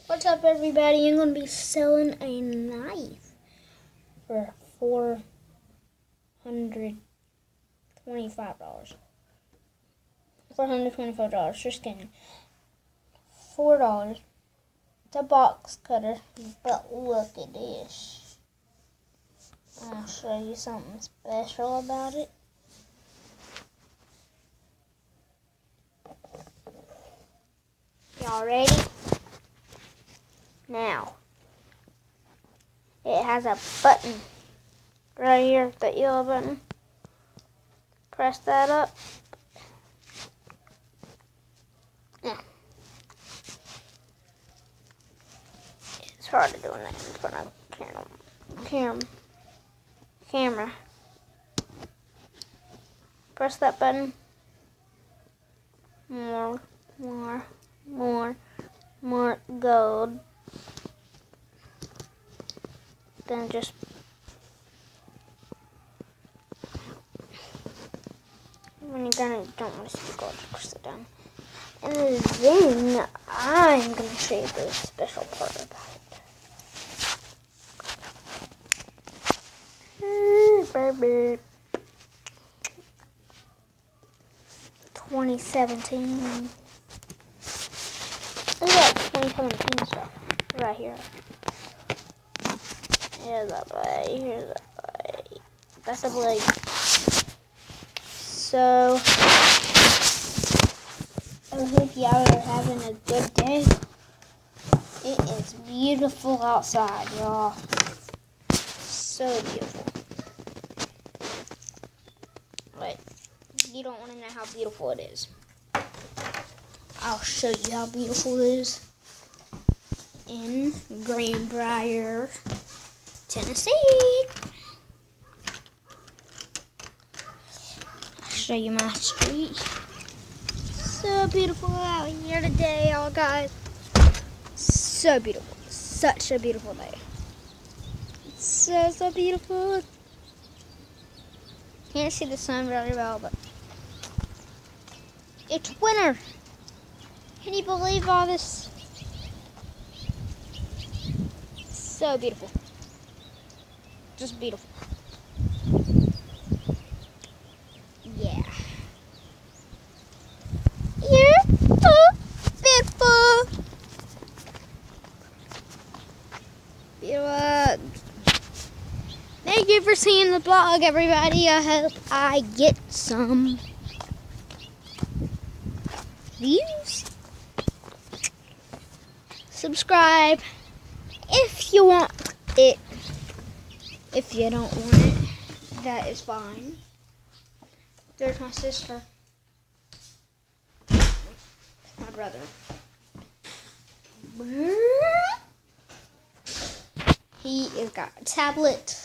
What's up, everybody? I'm going to be selling a knife for $425. $425, just kidding. $4. It's a box cutter, but look at this. I'll show you something special about it. Y'all ready? Now, it has a button right here, the yellow button. Press that up. Yeah. It's hard to do that in front of camera. Press that button. More gold. Then just when you're gonna don't want to see the gold, just press it down. And then I'm gonna show you the special part about it. 2017. Look at that 2017 stuff right here. Here's that blade. Here's that blade. That's a blade. So I hope y'all are having a good day. It is beautiful outside, y'all. So beautiful. But you don't want to know how beautiful it is. I'll show you how beautiful it is in Greenbrier, Tennessee. I'll show you my street. So beautiful out here today, y'all guys. So beautiful. Such a beautiful day. So beautiful. Can't see the sun very well, but it's winter. Can you believe all this? So beautiful. Just beautiful. Yeah. You're so beautiful. Beautiful. Thank you for seeing the vlog, everybody. I hope I get some views. Subscribe if you want it. If you don't want it, that is fine. There's my sister. My brother. He has got a tablet.